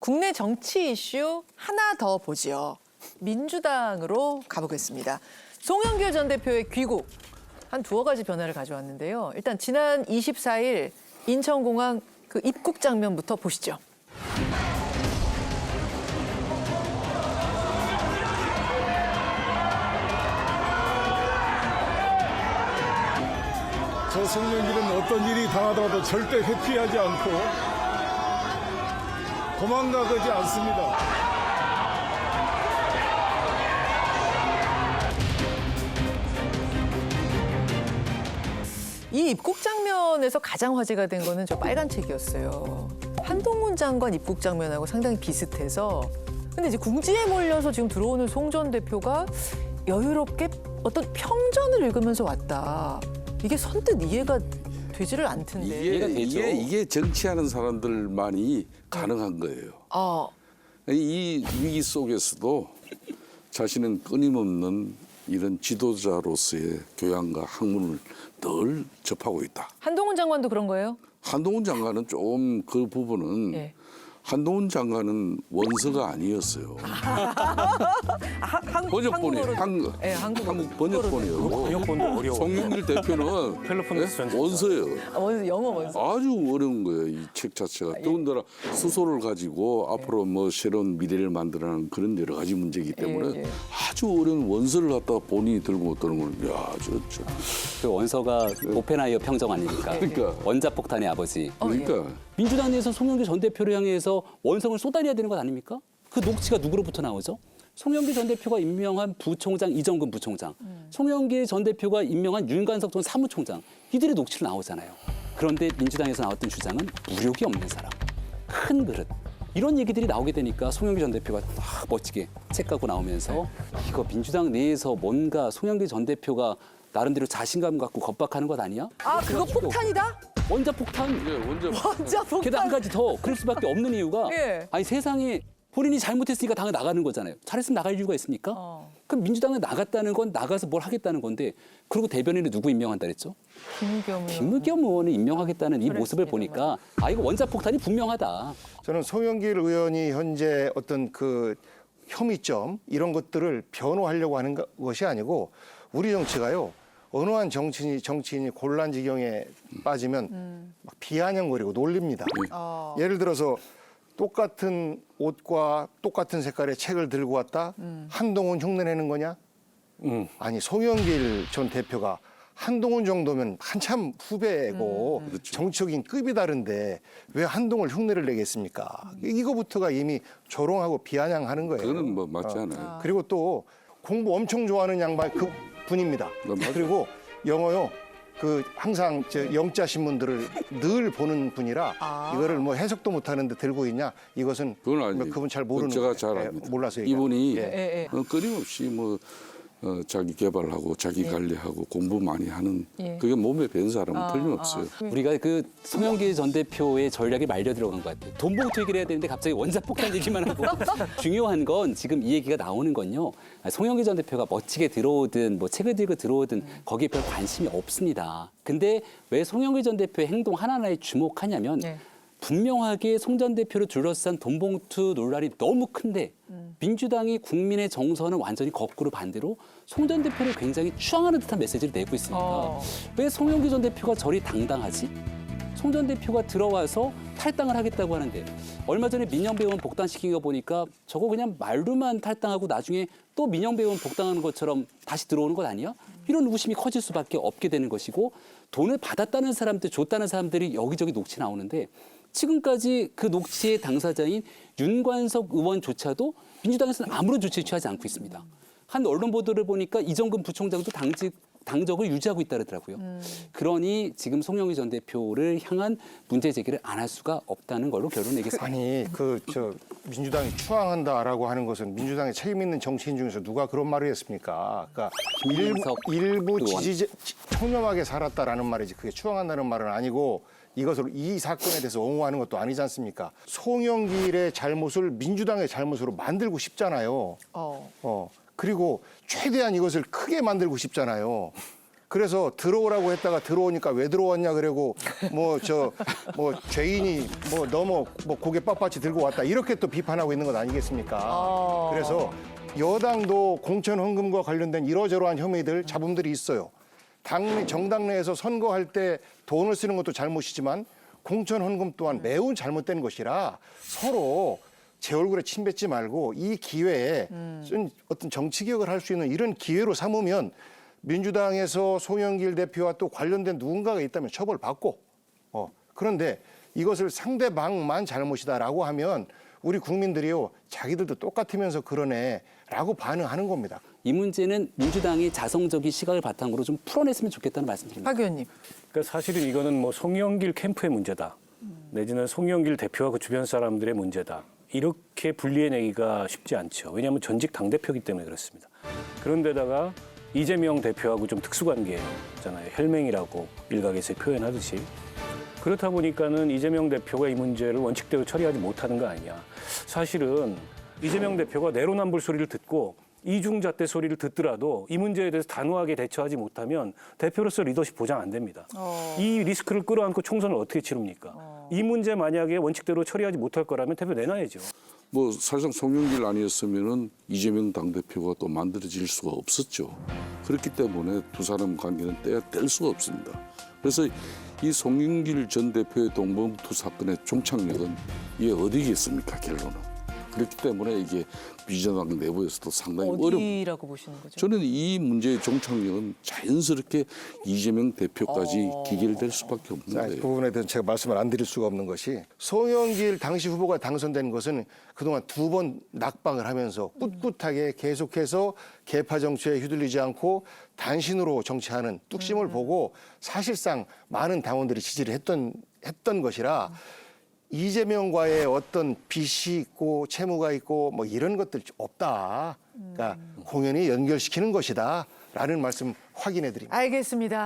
국내 정치 이슈 하나 더 보지요. 민주당으로 가보겠습니다. 송영길 전 대표의 귀국 한 두어 가지 변화를 가져왔는데요. 일단 지난 24일 인천공항 그 입국 장면부터 보시죠. 저 송영길은 어떤 일이 당하더라도 절대 회피하지 않고 도망가지 않습니다. 이 입국 장면에서 가장 화제가 된 거는 저 빨간 책이었어요. 한동훈 장관 입국 장면하고 상당히 비슷해서 근데 이제 궁지에 몰려서 지금 들어오는 송 전 대표가 여유롭게 어떤 평전을 읽으면서 왔다. 이게 선뜻 이해가 되지를 않던데. 이해가 되죠. 이게 정치하는 사람들만이 가능한 거예요. 이 위기 속에서도 자신은 끊임없는 이런 지도자로서의 교양과 학문을 늘 접하고 있다. 한동훈 장관도 그런 거예요? 한동훈 장관은 좀 그 부분은 예. 한동훈 장관은 원서가 아니었어요. 번역본이에요. 한국 번역본이에요. 번역본도 어려워. 송영길 대표는 펠로폰네수 전쟁. 원서예요. 영어 원서. 아주 어려운 거예요. 이 책 자체가. 더군다나 수소를 가지고 앞으로 뭐 새로운 미래를 만들어내는 그런 여러 가지 문제이기 때문에 아주 어려운 원서를 갖다가 본인이 들고 오는 건 야, 그 원서가 오펜하이어 평정 아닙니까? 그러니까. 원자폭탄의 아버지. 그러니까 민주당 내에서 송영길 전 대표를 향해서 원성을 쏟아내야 되는 것 아닙니까? 그 녹취가 누구로부터 나오죠? 송영길 전 대표가 임명한 부총장 이정근 부총장, 송영길 전 대표가 임명한 윤관석 전 사무총장, 이들의 녹취로 나오잖아요. 그런데 민주당에서 나왔던 주장은 무력이 없는 사람, 큰 그릇. 이런 얘기들이 나오게 되니까 송영길 전 대표가 멋지게 책 갖고 나오면서 이거 민주당 내에서 뭔가 송영길 전 대표가 나름대로 자신감 갖고 겁박하는 것 아니야? 아, 그거 폭탄이다? 원자폭탄. 원자 폭탄. 게다가 한 가지 더 그럴 수밖에 없는 이유가 예. 아니 세상에 본인이 잘못했으니까 당을 나가는 거잖아요. 잘했으면 나갈 이유가 있습니까? 그럼 민주당에 나갔다는 건 나가서 뭘 하겠다는 건데 그리고 대변인을 누구 임명한다 그랬죠? 김의겸 의원을 임명하겠다는 이 모습을 보니까 아 이거 원자폭탄이 분명하다. 저는 송영길 의원이 현재 어떤 그 혐의점 이런 것들을 변호하려고 하는 것이 아니고 우리 정치가요. 어느 한 정치인이 곤란 지경에 빠지면 막 비아냥거리고 놀립니다. 예를 들어서 똑같은 옷과 똑같은 색깔의 책을 들고 왔다? 한동훈 흉내내는 거냐? 아니 송영길 전 대표가 한동훈 정도면 한참 후배고 정치적인 급이 다른데 왜 한동훈 흉내를 내겠습니까? 이거부터가 이미 조롱하고 비아냥하는 거예요. 그거는 뭐 맞지 않아요. 그리고 또 공부 엄청 좋아하는 양반 그 분입니다. 그리고 영어요. 그 항상 저 영자 신문들을 늘 보는 분이라 이거를 뭐 해석도 못하는데 들고 있냐? 이것은 그건 아니에요. 뭐 그분 잘 모르는 제가 거예요. 잘 압니다. 몰라서 이분이 예. 끊임없이 뭐 자기 개발하고 자기 관리하고 공부 많이 하는 예. 그게 몸에 밴 사람은 틀림없어요. 우리가 그 송영길 전 대표의 전략이 말려 들어간 것 같아요. 돈봉투 얘기를 해야 되는데 갑자기 원자폭탄 얘기만 하고 중요한 건 지금 이 얘기가 나오는 건요. 송영길 전 대표가 멋지게 들어오든 뭐 책을 들고 들어오든 거기에 별 관심이 없습니다. 근데 왜 송영길 전 대표의 행동 하나하나에 주목하냐면 분명하게 송 전 대표를 둘러싼 돈봉투 논란이 너무 큰데 민주당이 국민의 정서는 완전히 거꾸로 반대로 송 전 대표를 굉장히 추앙하는 듯한 메시지를 내고 있으니까 왜 송영길 전 대표가 저리 당당하지? 송 전 대표가 들어와서 탈당을 하겠다고 하는데 얼마 전에 민영배 의원 복당시킨 거 보니까 저거 그냥 말로만 탈당하고 나중에 또 민영배 의원 복당하는 것처럼 다시 들어오는 것 아니야? 이런 의구심이 커질 수밖에 없게 되는 것이고 돈을 받았다는 사람들, 줬다는 사람들이 여기저기 녹취 나오는데 지금까지 그 녹취의 당사자인 윤관석 의원조차도 민주당에서는 아무런 조치를 취하지 않고 있습니다. 한 언론 보도를 보니까 이정근 부총장도 당적을 유지하고 있다 그러더라고요. 그러니 지금 송영길 전 대표를 향한 문제 제기를 안 할 수가 없다는 걸로 결론 내겠습니다. 아니 민주당이 추앙한다라고 하는 것은 민주당에 책임 있는 정치인 중에서 누가 그런 말을 했습니까? 그러니까 일부 지지자 청렴하게 살았다라는 말이지 그게 추앙한다는 말은 아니고 이것을 이 사건에 대해서 옹호하는 것도 아니지 않습니까? 송영길의 잘못을 민주당의 잘못으로 만들고 싶잖아요. 그리고 최대한 이것을 크게 만들고 싶잖아요. 그래서 들어오라고 했다가 들어오니까 왜 들어왔냐 그러고 뭐 죄인이 너무 고개 빳빳이 들고 왔다 이렇게 또 비판하고 있는 것 아니겠습니까? 그래서 여당도 공천 헌금과 관련된 이러저러한 혐의들 잡음들이 있어요. 정당 내에서 선거할 때 돈을 쓰는 것도 잘못이지만 공천 헌금 또한 매우 잘못된 것이라 서로 제 얼굴에 침 뱉지 말고 이 기회에 어떤 정치 개혁을 할 수 있는 이런 기회로 삼으면 민주당에서 송영길 대표와 또 관련된 누군가가 있다면 처벌받고 그런데 이것을 상대방만 잘못이다라고 하면 우리 국민들이요 자기들도 똑같으면서 그러네라고 반응하는 겁니다. 이 문제는 민주당이 자성적인 시각을 바탕으로 좀 풀어냈으면 좋겠다는 말씀드립니다. 박 의원님. 그러니까 사실은 이거는 뭐 송영길 캠프의 문제다. 내지는 송영길 대표와 그 주변 사람들의 문제다. 이렇게 분리해내기가 쉽지 않죠. 왜냐하면 전직 당대표이기 때문에 그렇습니다. 그런데다가 이재명 대표하고 좀 특수관계잖아요. 혈맹이라고 일각에서 표현하듯이. 그렇다 보니까는 이재명 대표가 이 문제를 원칙대로 처리하지 못하는 거 아니냐. 사실은 이재명 대표가 내로남불 소리를 듣고 이중잣대 소리를 듣더라도 이 문제에 대해서 단호하게 대처하지 못하면 대표로서 리더십 보장 안 됩니다. 이 리스크를 끌어안고 총선을 어떻게 치릅니까? 이 문제 만약에 원칙대로 처리하지 못할 거라면 대표 내놔야죠. 뭐 사실상 송영길 아니었으면은 이재명 당대표가 또 만들어질 수가 없었죠. 그렇기 때문에 두 사람 관계는 뗄 수가 없습니다. 그래서 이 송영길 전 대표의 동봉투 사건의 종착역은 이게 어디겠습니까, 결론은. 그렇기 때문에 이게 민주당 내부에서도 상당히 어렵습니다. 어디라고 보시는 거죠? 저는 이 문제의 종착역은 자연스럽게 이재명 대표까지 기결될 수밖에 없는 자, 거예요. 그 부분에 대해서 제가 말씀을 안 드릴 수가 없는 것이 송영길 당시 후보가 당선된 것은 그동안 2번 낙방을 하면서 꿋꿋하게 계속해서 계파 정치에 휘둘리지 않고 단신으로 정치하는 뚝심을 보고 사실상 많은 당원들이 지지를 했던 것이라 이재명과의 어떤 빚이 있고 채무가 있고 뭐 이런 것들 없다. 그러니까 공연히 연결시키는 것이다라는 말씀 확인해 드립니다. 알겠습니다.